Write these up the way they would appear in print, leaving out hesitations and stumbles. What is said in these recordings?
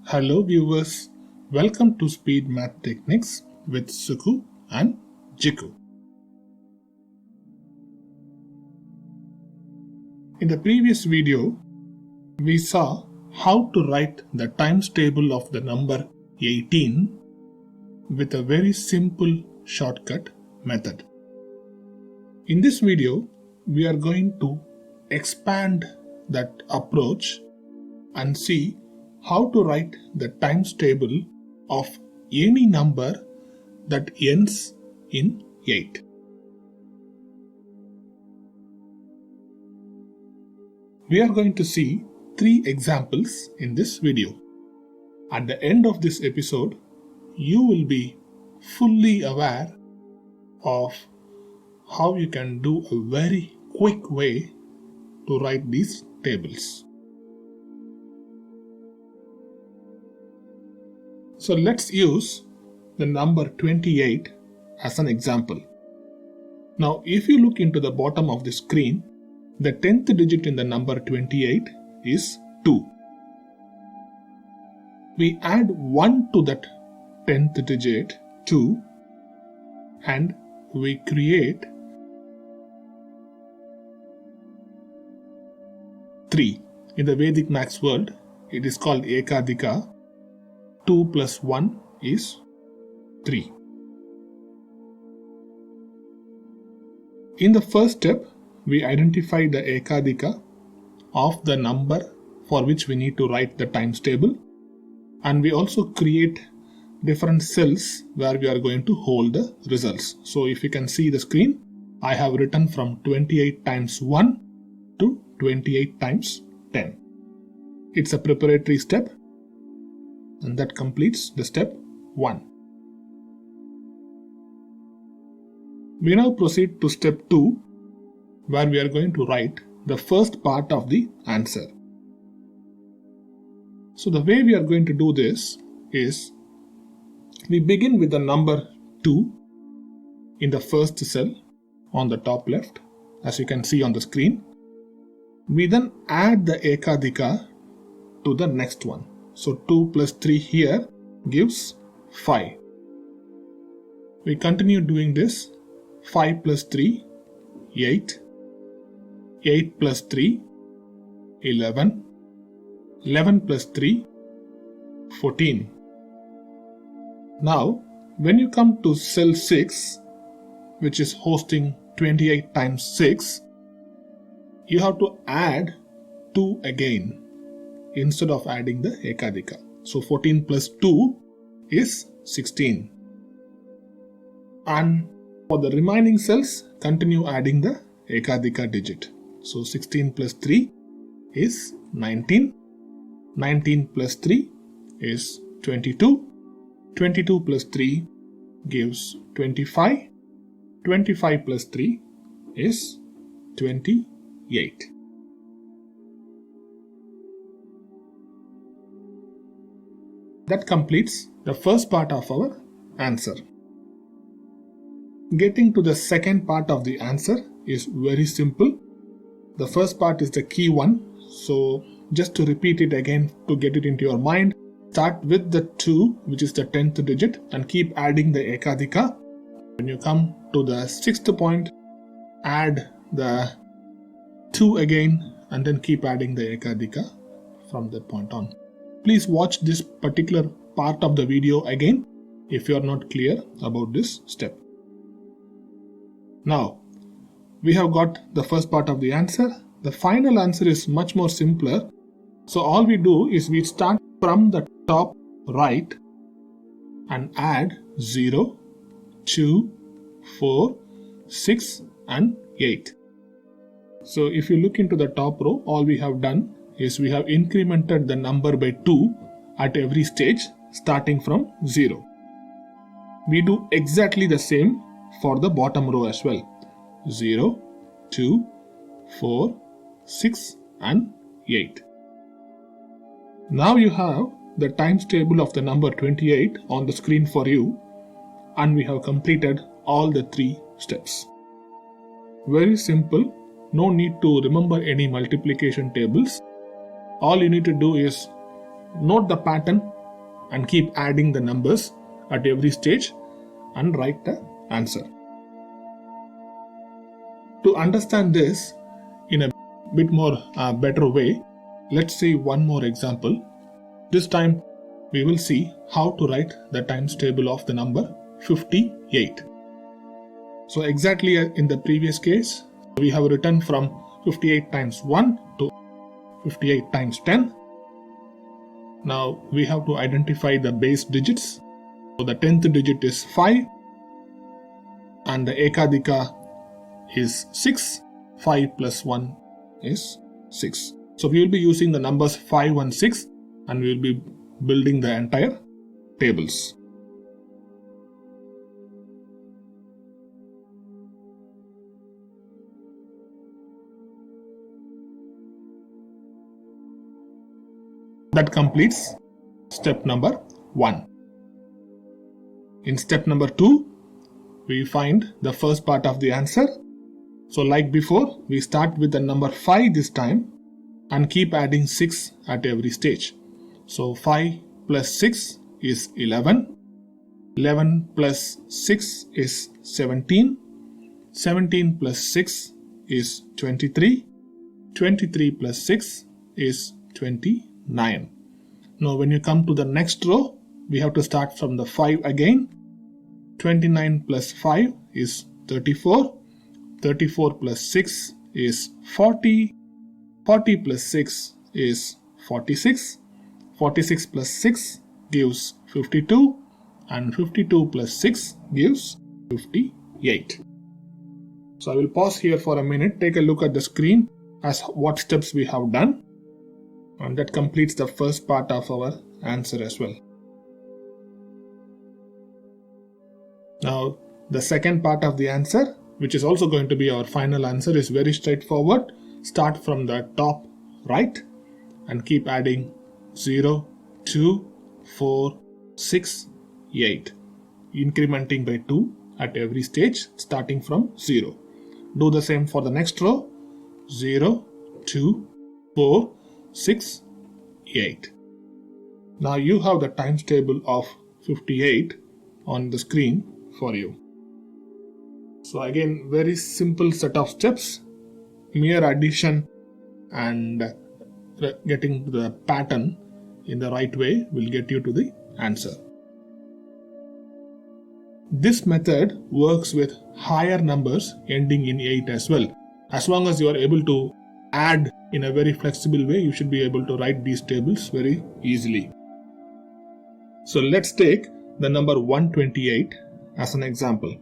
Hello viewers, welcome to Speed Math Techniques with Suku and Jiku. In the previous video, we saw how to write the times table of the number 18 with a very simple shortcut method. In this video, we are going to expand that approach and see how to write the times table of any number that ends in 8. We are going to see 3 examples in this video. At the end of this episode, you will be fully aware of how you can do a very quick way to write these tables. So let's use the number 28 as an example. Now if you look into the bottom of the screen, the 10th digit in the number 28 is 2. We add 1 to that 10th digit, 2, and we create 3. In the Vedic maths world, it is called Ekadika. 2 plus 1 is 3. In the first step, we identify the Ekadika of the number for which we need to write the times table, and we also create different cells where we are going to hold the results. So if you can see the screen, I have written from 28 times 1 to 28 times 10. It's a preparatory step, and that completes the step 1. We now proceed to step 2, where we are going to write the first part of the answer. So the way we are going to do this is, we begin with the number 2 in the first cell on the top left, as you can see on the screen. We then add the Ekadika to the next one. So 2 plus 3 here gives 5. We continue doing this. 5 plus 3, 8. 8 plus 3, 11. 11 plus 3, 14. Now, when you come to cell 6, which is hosting 28 times 6, you have to add 2 again, instead of adding the Ekadika. So 14 plus 2 is 16. And for the remaining cells, continue adding the Ekadika digit. So 16 plus 3 is 19. 19 plus 3 is 22. 22 plus 3 gives 25. 25 plus 3 is 28. That completes the first part of our answer. Getting to the second part of the answer is very simple. The first part is the key one. So just to repeat it again to get it into your mind, start with the 2, which is the 10th digit, and keep adding the Ekadika. When you come to the 6th point, add the 2 again, and then keep adding the Ekadika from that point on. Please watch this particular part of the video again if you are not clear about this step. Now, we have got the first part of the answer. The final answer is much more simpler. So all we do is we start from the top right and add 0, 2, 4, 6 and 8. So if you look into the top row, all we have done is we have incremented the number by 2 at every stage starting from 0. We do exactly the same for the bottom row as well. 0, 2, 4, 6 and 8. Now you have the times table of the number 28 on the screen for you, and we have completed all the 3 steps. Very simple, no need to remember any multiplication tables. All you need to do is note the pattern and keep adding the numbers at every stage and write the answer. To understand this in a bit more better way, let's see one more example. This time we will see how to write the times table of the number 58. So exactly in the previous case, we have written from 58 times 1 to 58 times 10. Now we have to identify the base digits. So the 10th digit is 5 and the Ekadika is 6. 5 plus 1 is 6. So we will be using the numbers 5 and 6 and we will be building the entire tables. That completes step number 1. In step number 2, we find the first part of the answer. So like before, we start with the number 5 this time and keep adding 6 at every stage. So 5 plus 6 is 11. 11 plus 6 is 17. 17 plus 6 is 23. 23 plus 6 is 29. Now when you come to the next row, we have to start from the 5 again. 29 plus 5 is 34. 34 plus 6 is 40. 40 plus 6 is 46. 46 plus 6 gives 52. And 52 plus 6 gives 58. So I will pause here for a minute, take a look at the screen as what steps we have done. And that completes the first part of our answer as well. Now the second part of the answer, which is also going to be our final answer, is very straightforward. Start from the top right and keep adding 0, 2, 4, 6, 8, incrementing by 2 at every stage starting from 0. Do the same for the next row. 0, 2, 4, 6, 8. Now you have the times table of 58 on the screen for you. So again, very simple set of steps. Mere addition and getting the pattern in the right way will get you to the answer. This method works with higher numbers ending in 8 as well. As long as you are able to add in a very flexible way, you should be able to write these tables very easily. So let's take the number 128 as an example.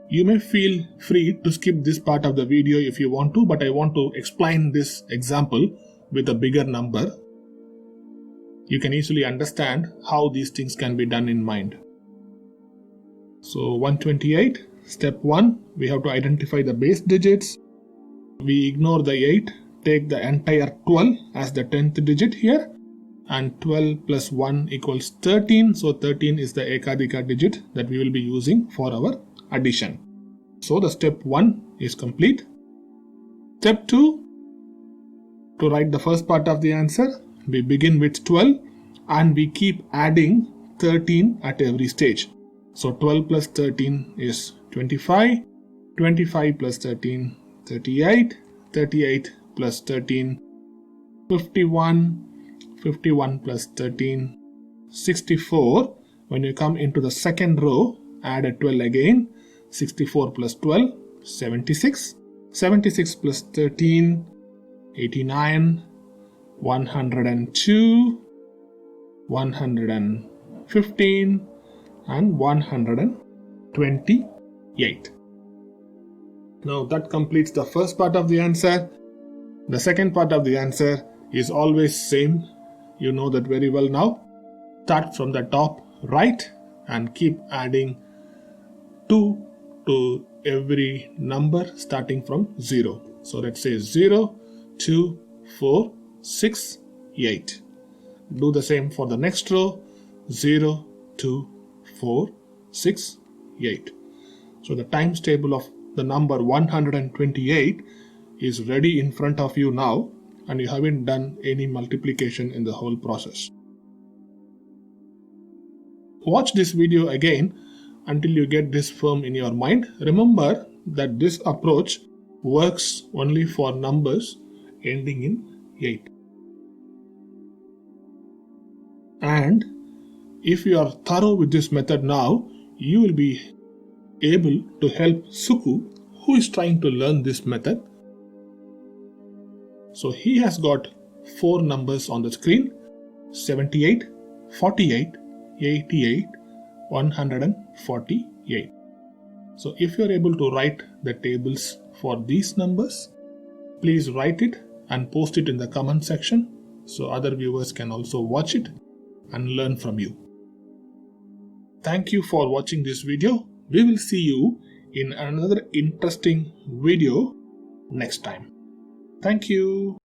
You may feel free to skip this part of the video if you want to, but I want to explain this example with a bigger number. You can easily understand how these things can be done in mind. So 128, step 1, we have to identify the base digits. We ignore the 8, take the entire 12 as the 10th digit here, and 12 plus 1 equals 13. So 13 is the Ekadika digit that we will be using for our addition. So the step 1 is complete. Step 2, to write the first part of the answer, we begin with 12 and we keep adding 13 at every stage. So 12 plus 13 is 25, 25 plus 13, 38, 38 plus 13, 51, 51 plus 13, 64. When you come into the second row, add a 12 again, 64 plus 12, 76, 76 plus 13, 89, 102, 115, and 128. Now that completes the first part of the answer. The second part of the answer is always same. You know that very well now. Start from the top right and keep adding 2 to every number starting from 0. So let's say 0, 2, 4, 6, 8. Do the same for the next row. 0, 2, 4, 6, 8. So the times table of the number 128 is ready in front of you now, and you haven't done any multiplication in the whole process. Watch this video again until you get this firm in your mind. Remember that this approach works only for numbers ending in 8. And if you are thorough with this method now, you will be able to help Suku, who is trying to learn this method. So he has got 4 numbers on the screen: 78, 48, 88, 148. So if you are able to write the tables for these numbers, please write it and post it in the comment section so other viewers can also watch it and learn from you. Thank you for watching this video. We will see you in another interesting video next time. Thank you.